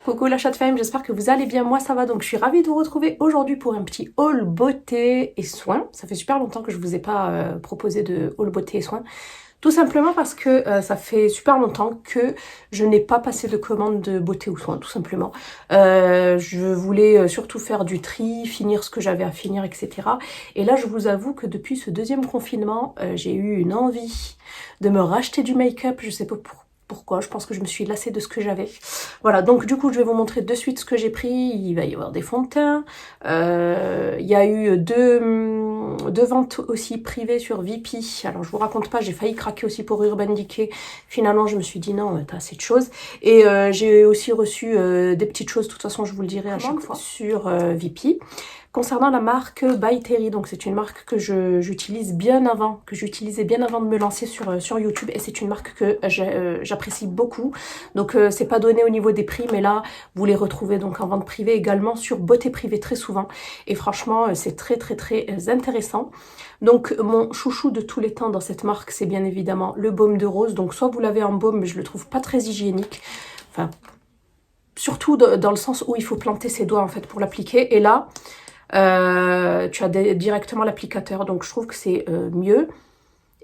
Coucou la chatte femme, j'espère que vous allez bien, moi ça va, donc je suis ravie de vous retrouver aujourd'hui pour un petit haul beauté et soins. Ça fait super longtemps que je vous ai pas proposé de haul beauté et soins, tout simplement parce que ça fait super longtemps que je n'ai pas passé de commande de beauté ou soins, tout simplement. Je voulais surtout faire du tri, finir ce que j'avais à finir, etc. Et là je vous avoue que depuis ce deuxième confinement, j'ai eu une envie de me racheter du make-up, je sais pas pourquoi, je pense que je me suis lassée de ce que j'avais. Voilà, donc du coup, je vais vous montrer de suite ce que j'ai pris. Il va y avoir des fonds de teint. Il y a eu deux ventes aussi privées sur VP. Alors, je vous raconte pas, j'ai failli craquer aussi pour Urban Decay. Finalement, je me suis dit non, t'as assez de choses. Et j'ai aussi reçu des petites choses, de toute façon, je vous le dirai à chaque fois, sur VP. Concernant la marque By Terry, donc c'est une marque que j'utilisais bien avant de me lancer sur YouTube, et c'est une marque que j'apprécie beaucoup. Donc c'est pas donné au niveau des prix, mais là vous les retrouvez donc en vente privée également sur Beauté Privée très souvent. Et franchement c'est très intéressant. Donc mon chouchou de tous les temps dans cette marque, c'est bien évidemment le baume de rose. Donc soit vous l'avez en baume, mais je le trouve pas très hygiénique. Enfin, surtout dans le sens où il faut planter ses doigts en fait pour l'appliquer. Et là, tu as directement l'applicateur, donc je trouve que c'est mieux.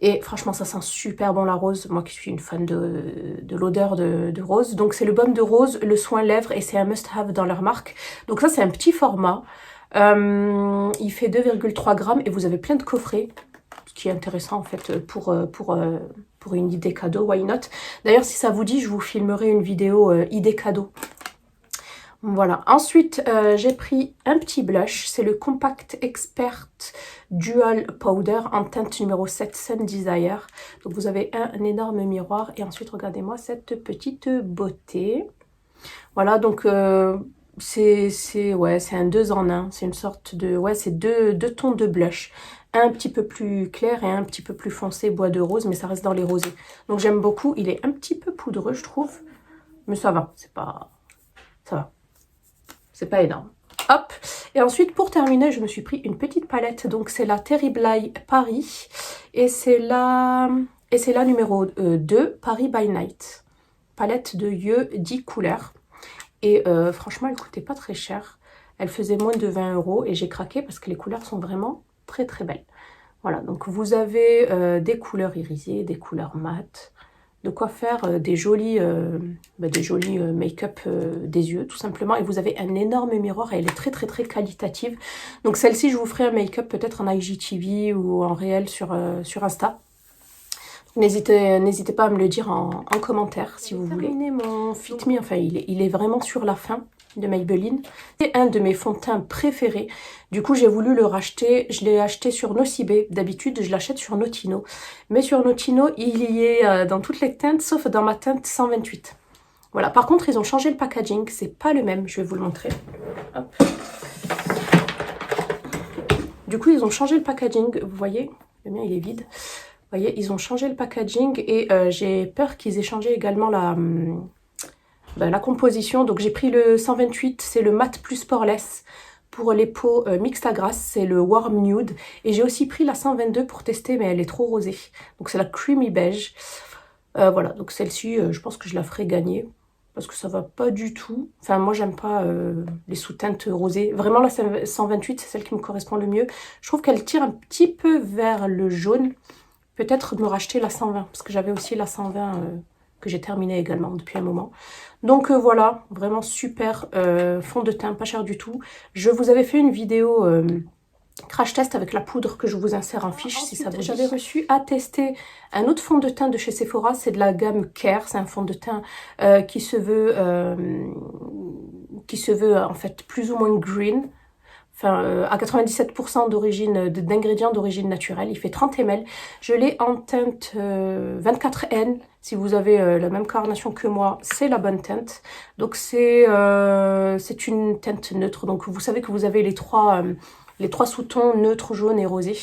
Et franchement, ça sent super bon la rose. Moi qui suis une fan de l'odeur de rose. Donc c'est le baume de rose, le soin lèvres, et c'est un must-have dans leur marque. Donc ça, c'est un petit format. Il fait 2,3 grammes et vous avez plein de coffrets. Ce qui est intéressant en fait pour une idée cadeau, why not. D'ailleurs, si ça vous dit, je vous filmerai une vidéo idée cadeau. Voilà, ensuite j'ai pris un petit blush, c'est le Compact Expert Dual Powder en teinte numéro 7 Sun Desire. Donc vous avez un énorme miroir et ensuite regardez-moi cette petite beauté. Voilà, donc c'est un 2 en 1, c'est une sorte de, c'est deux tons de blush. Un petit peu plus clair et un petit peu plus foncé, bois de rose, mais ça reste dans les rosés. Donc j'aime beaucoup, il est un petit peu poudreux je trouve, mais ça va, ça va. C'est pas énorme. Hop. Et ensuite, pour terminer, je me suis pris une petite palette. Donc, c'est la Terrible Eye Paris. Et c'est la numéro 2, Paris by Night. Palette de yeux 10 couleurs. Et franchement, elle coûtait pas très cher. Elle faisait moins de 20 € et j'ai craqué parce que les couleurs sont vraiment très belles. Voilà, donc vous avez des couleurs irisées, des couleurs mates. De quoi faire des jolis make-up des yeux, tout simplement. Et vous avez un énorme miroir et elle est très qualitative. Donc celle-ci, je vous ferai un make-up peut-être en IGTV ou en réel sur Insta. N'hésitez pas à me le dire en commentaire si vous voulez. Mon Fit Me, enfin il est vraiment sur la fin de Maybelline. C'est un de mes fonds de teint préférés. Du coup, j'ai voulu le racheter. Je l'ai acheté sur Nocibé. D'habitude, je l'achète sur Notino. Mais sur Notino, il y est dans toutes les teintes, sauf dans ma teinte 128. Voilà. Par contre, ils ont changé le packaging. C'est pas le même. Je vais vous le montrer. Hop. Du coup, ils ont changé le packaging. Vous voyez, le mien, il est vide. Vous voyez, ils ont changé le packaging et j'ai peur qu'ils aient changé également la composition. Donc j'ai pris le 128, c'est le mat plus poreless. Pour les peaux mixtes à grasse, c'est le warm nude. Et j'ai aussi pris la 122 pour tester, mais elle est trop rosée. Donc c'est la creamy beige. Voilà, donc celle-ci, je pense que je la ferai gagner. Parce que ça va pas du tout. Enfin, moi, j'aime pas les sous-teintes rosées. Vraiment, la 128, c'est celle qui me correspond le mieux. Je trouve qu'elle tire un petit peu vers le jaune. Peut-être me racheter la 120, parce que j'avais aussi la 120 que j'ai terminée également depuis un moment. Donc voilà, vraiment super fond de teint, pas cher du tout. Je vous avais fait une vidéo crash test avec la poudre que je vous insère en fiche si ça vous dit. J'avais reçu à tester un autre fond de teint de chez Sephora, c'est de la gamme Care. C'est un fond de teint qui se veut en fait plus ou moins green. Enfin, à 97% d'ingrédients d'origine naturelle. Il fait 30 ml. Je l'ai en teinte 24N. Si vous avez la même carnation que moi, c'est la bonne teinte. Donc c'est une teinte neutre. Donc vous savez que vous avez les trois sous-tons neutre, jaune et rosé.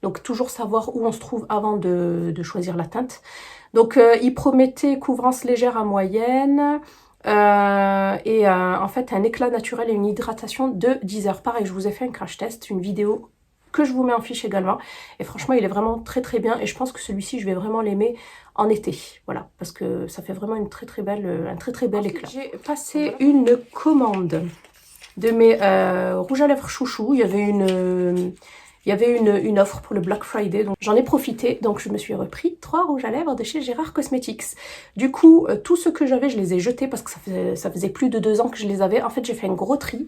Donc toujours savoir où on se trouve avant de choisir la teinte. Donc il promettait couvrance légère à moyenne. En fait un éclat naturel et une hydratation de 10 heures. Pareil, je vous ai fait un crash test, une vidéo que je vous mets en fiche également. Et franchement, il est vraiment très bien. Et je pense que celui-ci, je vais vraiment l'aimer en été, voilà, parce que ça fait vraiment un très très bel éclat. J'ai passé une commande de mes rouges à lèvres chouchou. Il y avait une offre pour le Black Friday, donc j'en ai profité. Donc je me suis repris 3 rouges à lèvres de chez Gérard Cosmetics. Du coup, tout ce que j'avais, je les ai jetés parce que ça faisait plus de 2 ans que je les avais. En fait, j'ai fait un gros tri.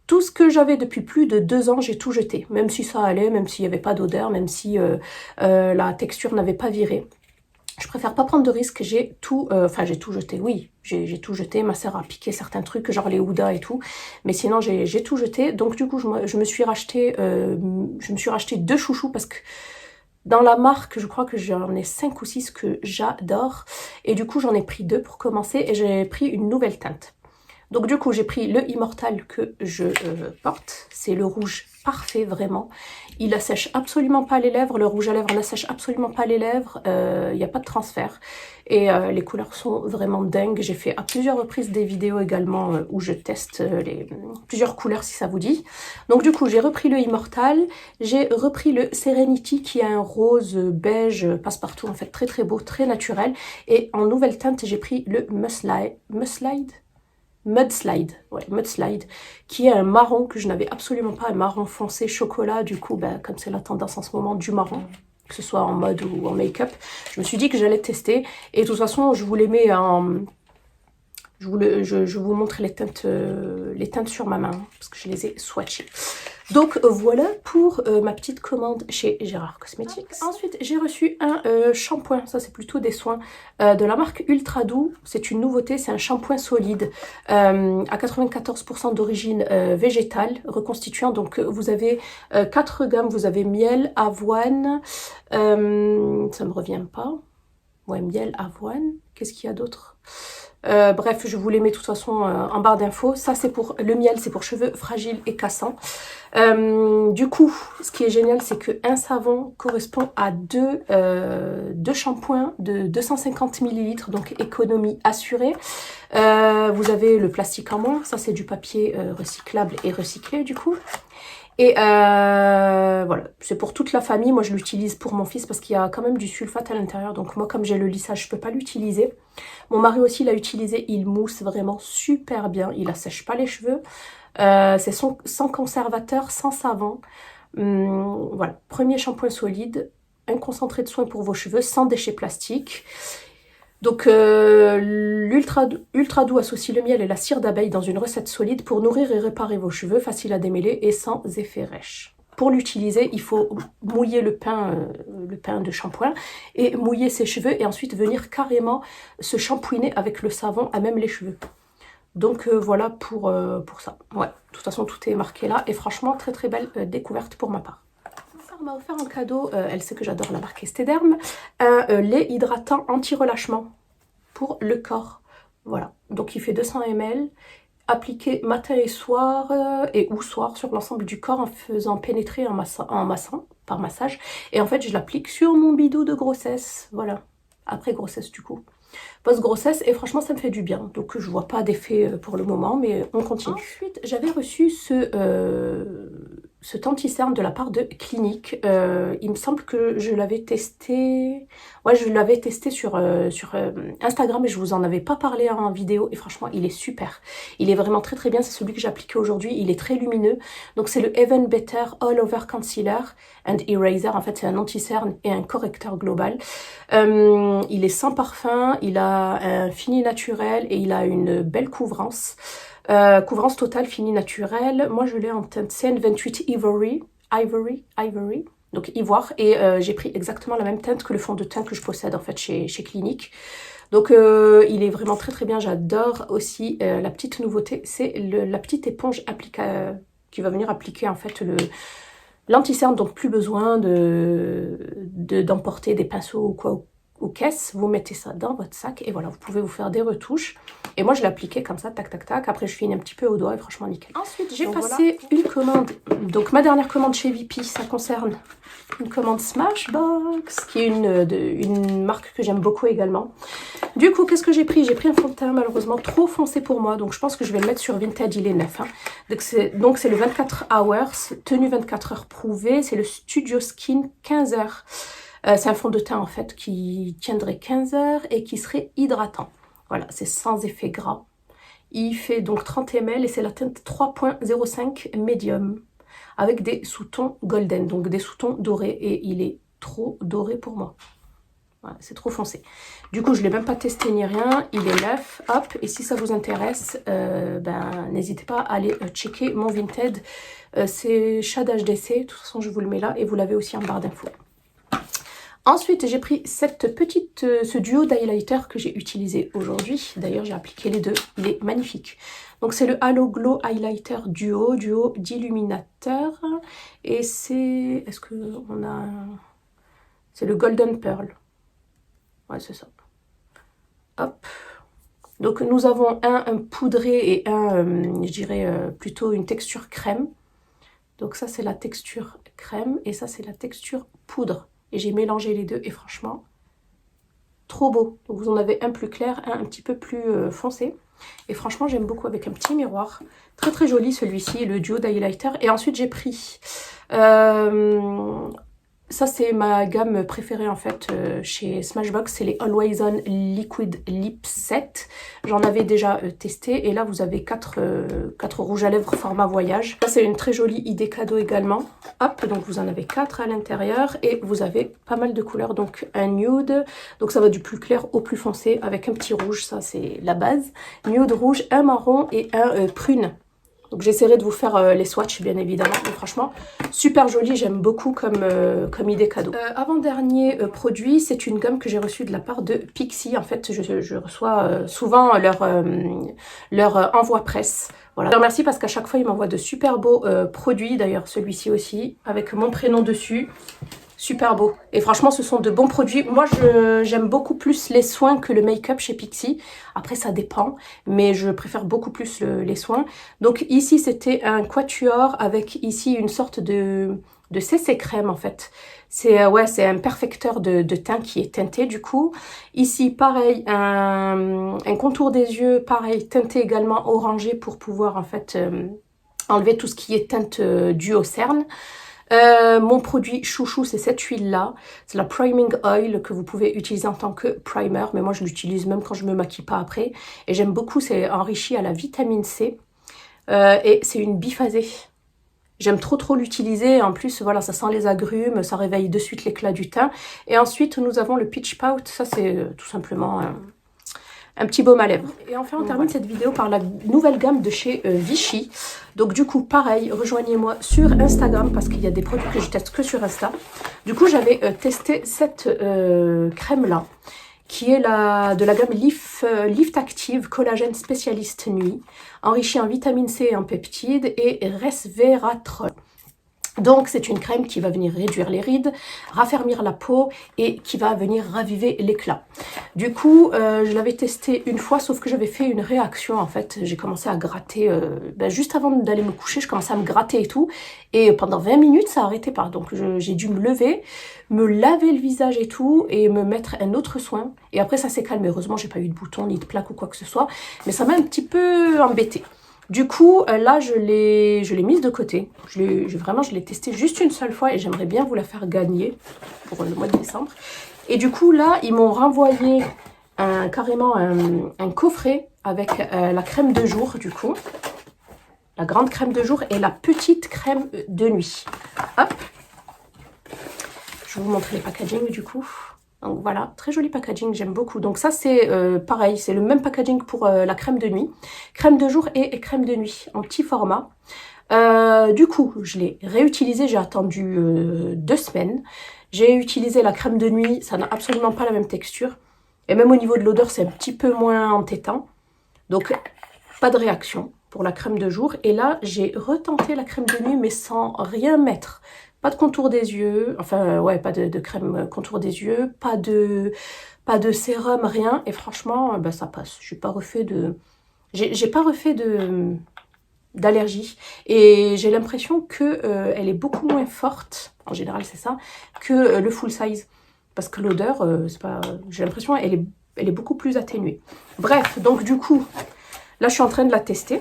Tout ce que j'avais depuis plus de 2 ans, j'ai tout jeté. Même si ça allait, même s'il n'y avait pas d'odeur, même si la texture n'avait pas viré. Je préfère pas prendre de risques, j'ai tout jeté, oui, j'ai tout jeté, ma sœur a piqué certains trucs, genre les Houda et tout, mais sinon j'ai tout jeté, donc du coup je me suis racheté 2 chouchous parce que dans la marque, je crois que j'en ai 5 ou 6 que j'adore, et du coup j'en ai pris 2 pour commencer, et j'ai pris une nouvelle teinte. Donc du coup, j'ai pris le Immortal que je porte. C'est le rouge parfait, vraiment. Il assèche absolument pas les lèvres. Le rouge à lèvres n'assèche absolument pas les lèvres. Il n'y a pas de transfert. Et les couleurs sont vraiment dingues. J'ai fait à plusieurs reprises des vidéos également où je teste plusieurs couleurs si ça vous dit. Donc du coup, j'ai repris le Immortal. J'ai repris le Serenity qui a un rose beige passe-partout. En fait, très très beau, très naturel. Et en nouvelle teinte, j'ai pris le Mudslide, qui est un marron que je n'avais absolument pas, un marron foncé chocolat, du coup, comme c'est la tendance en ce moment du marron, que ce soit en mode ou en make-up, je me suis dit que j'allais tester, et de toute façon, je vous les mets en... Je vous montre les teintes sur ma main, parce que je les ai swatchées. Donc voilà pour ma petite commande chez Gérard Cosmetics. Ensuite, j'ai reçu un shampoing, ça c'est plutôt des soins, de la marque Ultra Doux. C'est une nouveauté, c'est un shampoing solide à 94% d'origine végétale, reconstituant. Donc vous avez 4 gammes, vous avez miel, avoine, ça me revient pas. Ouais, miel, avoine, qu'est-ce qu'il y a d'autre? Bref, je vous les mets de toute façon en barre d'infos. Ça, c'est pour le miel, c'est pour cheveux fragiles et cassants. Du coup, ce qui est génial, c'est qu'un savon correspond à deux shampoings de 250 ml, donc économie assurée. Vous avez le plastique en moins, ça c'est du papier recyclable et recyclé du coup. Et voilà, c'est pour toute la famille. Moi, je l'utilise pour mon fils parce qu'il y a quand même du sulfate à l'intérieur. Donc moi, comme j'ai le lissage, je peux pas l'utiliser. Mon mari aussi l'a utilisé. Il mousse vraiment super bien. Il assèche pas les cheveux. C'est sans conservateur, sans savon. Voilà, premier shampoing solide. Un concentré de soin pour vos cheveux, sans déchets plastiques. Donc l'ultra doux associe le miel et la cire d'abeille dans une recette solide pour nourrir et réparer vos cheveux, facile à démêler et sans effet rêche. Pour l'utiliser, il faut mouiller le pain de shampoing et mouiller ses cheveux et ensuite venir carrément se shampouiner avec le savon à même les cheveux. Donc voilà pour ça. Ouais, de toute façon tout est marqué là et franchement très très belle découverte pour ma part. M'a offert en cadeau, elle sait que j'adore la marque Esthederm, un lait hydratant anti-relâchement pour le corps. Voilà, donc il fait 200 ml, appliqué matin et soir et ou soir sur l'ensemble du corps en faisant pénétrer en massant, par massage. Et en fait, je l'applique sur mon bidou de grossesse, voilà, après grossesse du coup. Post-grossesse, et franchement ça me fait du bien, donc je vois pas d'effet pour le moment, mais on continue. Ensuite, j'avais reçu ce Tanticerne de la part de Clinique. Il me semble que je l'avais testé, ouais, je l'avais testé sur Instagram, mais je vous en avais pas parlé en vidéo, et franchement il est super, il est vraiment très très bien. C'est celui que j'ai appliqué aujourd'hui, il est très lumineux. Donc c'est le Even Better All Over Concealer and Eraser. En fait c'est un anti-cerne et un correcteur global. Il est sans parfum, il a un fini naturel et il a une belle couvrance. Couvrance totale fini naturel. Moi je l'ai en teinte CN28 Ivory, donc ivoire, et j'ai pris exactement la même teinte que le fond de teint que je possède en fait chez Clinique. Donc il est vraiment très très bien. J'adore aussi la petite nouveauté, c'est la petite éponge qui va venir appliquer en fait l'anti-cerne, donc plus besoin d'emporter des pinceaux ou quoi aux caisses. Vous mettez ça dans votre sac et voilà, vous pouvez vous faire des retouches. Et moi je l'ai appliqué comme ça, tac tac tac. Après je finis un petit peu au doigt et franchement nickel. Ensuite j'ai passé une commande, donc ma dernière commande chez VP, ça concerne une commande Smashbox, qui est une marque que j'aime beaucoup également. Du coup, qu'est-ce que j'ai pris? J'ai pris un fond de teint malheureusement trop foncé pour moi, donc je pense que je vais le mettre sur Vinted, il est neuf. Hein. Donc c'est le 24 Hours, tenue 24 heures prouvée, c'est le Studio Skin 15 heures. C'est un fond de teint en fait qui tiendrait 15 heures et qui serait hydratant. Voilà, c'est sans effet gras. Il fait donc 30 ml et c'est la teinte 3.05 médium avec des sous-tons golden, donc des sous-tons dorés, et il est trop doré pour moi. Voilà, c'est trop foncé. Du coup, je ne l'ai même pas testé ni rien. Il est neuf. Hop. Et si ça vous intéresse, n'hésitez pas à aller checker mon Vinted. C'est Shade HDC. De toute façon, je vous le mets là. Et vous l'avez aussi en barre d'infos. Ensuite, j'ai pris ce duo d'highlighter que j'ai utilisé aujourd'hui. D'ailleurs, j'ai appliqué les deux. Il est magnifique. Donc, c'est le Halo Glow Highlighter Duo d'illuminateur. Et c'est... Est-ce qu'on a... C'est le Golden Pearl. Ouais, c'est ça. Hop. Donc, nous avons un poudré et un, je dirais, plutôt une texture crème. Donc, ça, c'est la texture crème et ça, c'est la texture poudre. Et j'ai mélangé les deux et franchement, trop beau. Donc, vous en avez un plus clair, un petit peu plus foncé. Et franchement, j'aime beaucoup avec un petit miroir. Très, très joli celui-ci, le duo d'highlighter. Et ensuite, j'ai pris... ça, c'est ma gamme préférée en fait chez Smashbox, c'est les Always On Liquid Lip Set. J'en avais déjà testé et là vous avez 4 rouges à lèvres format voyage. Ça c'est une très jolie idée cadeau également. Hop, donc vous en avez 4 à l'intérieur et vous avez pas mal de couleurs. Donc un nude, donc ça va du plus clair au plus foncé avec un petit rouge, ça c'est la base. Nude rouge, un marron et un prune. Donc j'essaierai de vous faire les swatchs bien évidemment, mais franchement super joli, j'aime beaucoup comme idée cadeau. Avant-dernier produit, c'est une gomme que j'ai reçue de la part de Pixi. En fait je reçois souvent leur envoi presse. Voilà. Je les remercie parce qu'à chaque fois ils m'envoient de super beaux produits, d'ailleurs celui-ci aussi, avec mon prénom dessus. Super beau. Et franchement, ce sont de bons produits. Moi, j'aime beaucoup plus les soins que le make-up chez Pixi. Après, ça dépend. Mais je préfère beaucoup plus les soins. Donc ici, c'était un quatuor avec ici une sorte de CC crème en fait. C'est un perfecteur de teint qui est teinté du coup. Ici, pareil, un contour des yeux, pareil, teinté également orangé pour pouvoir en fait enlever tout ce qui est teinte due au cerne. Mon produit chouchou, c'est cette huile-là. C'est la Priming Oil que vous pouvez utiliser en tant que primer. Mais moi, je l'utilise même quand je me maquille pas après. Et j'aime beaucoup, c'est enrichi à la vitamine C. Et c'est une biphasée. J'aime trop l'utiliser. En plus, voilà, ça sent les agrumes. Ça réveille de suite l'éclat du teint. Et ensuite, nous avons le Peach Pout. Ça, c'est tout simplement... un petit baume à lèvres. Et enfin, on termine cette vidéo par la nouvelle gamme de chez Vichy. Donc du coup, pareil, rejoignez-moi sur Instagram parce qu'il y a des produits que je teste que sur Insta. Du coup, j'avais testé cette crème-là, qui est de la gamme Lift Active Collagène Spécialiste Nuit, enrichie en vitamine C et en peptides et resveratrol. Donc, c'est une crème qui va venir réduire les rides, raffermir la peau et qui va venir raviver l'éclat. Du coup, je l'avais testé une fois, sauf que j'avais fait une réaction en fait. J'ai commencé à gratter, juste avant d'aller me coucher, je commençais à me gratter et tout. Et pendant 20 minutes, ça n'arrêtait pas. Donc, j'ai dû me lever, me laver le visage et tout et me mettre un autre soin. Et après, ça s'est calmé. Heureusement, j'ai pas eu de boutons ni de plaques ou quoi que ce soit. Mais ça m'a un petit peu embêtée. Du coup, là, je l'ai mise de côté. Je l'ai testée juste une seule fois et j'aimerais bien vous la faire gagner pour le mois de décembre. Et du coup, là, ils m'ont renvoyé carrément un coffret avec la crème de jour, du coup. La grande crème de jour et la petite crème de nuit. Hop. Je vais vous montrer les packaging, du coup. Donc voilà, très joli packaging, j'aime beaucoup. Donc ça c'est pareil, c'est le même packaging pour la crème de nuit. Crème de jour et crème de nuit en petit format. Du coup, je l'ai réutilisé, j'ai attendu 2 semaines. J'ai utilisé la crème de nuit, ça n'a absolument pas la même texture. Et même au niveau de l'odeur, c'est un petit peu moins entêtant. Donc pas de réaction pour la crème de jour. Et là, j'ai retenté la crème de nuit mais sans rien mettre. Pas de contour des yeux, enfin ouais, pas de crème contour des yeux, pas de sérum, rien. Et franchement, ça passe. J'ai pas refait d'allergie. Et j'ai l'impression que elle est beaucoup moins forte, en général c'est ça, que le full size. Parce que l'odeur, j'ai l'impression elle est beaucoup plus atténuée. Bref, donc du coup, là je suis en train de la tester.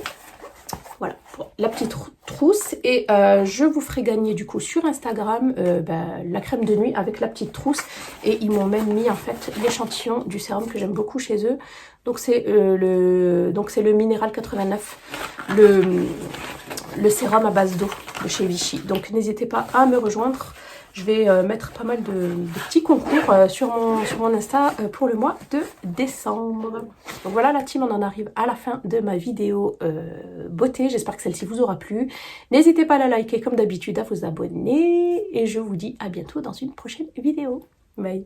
Voilà, pour la petite trousse. Et je vous ferai gagner du coup sur Instagram la crème de nuit avec la petite trousse. Et ils m'ont même mis en fait l'échantillon du sérum que j'aime beaucoup chez eux. Donc c'est le Minéral 89, le sérum à base d'eau de chez Vichy. Donc n'hésitez pas à me rejoindre. Je vais mettre pas mal de petits concours sur mon Insta pour le mois de décembre. Donc voilà la team, on en arrive à la fin de ma vidéo beauté. J'espère que celle-ci vous aura plu. N'hésitez pas à la liker comme d'habitude, à vous abonner. Et je vous dis à bientôt dans une prochaine vidéo. Bye.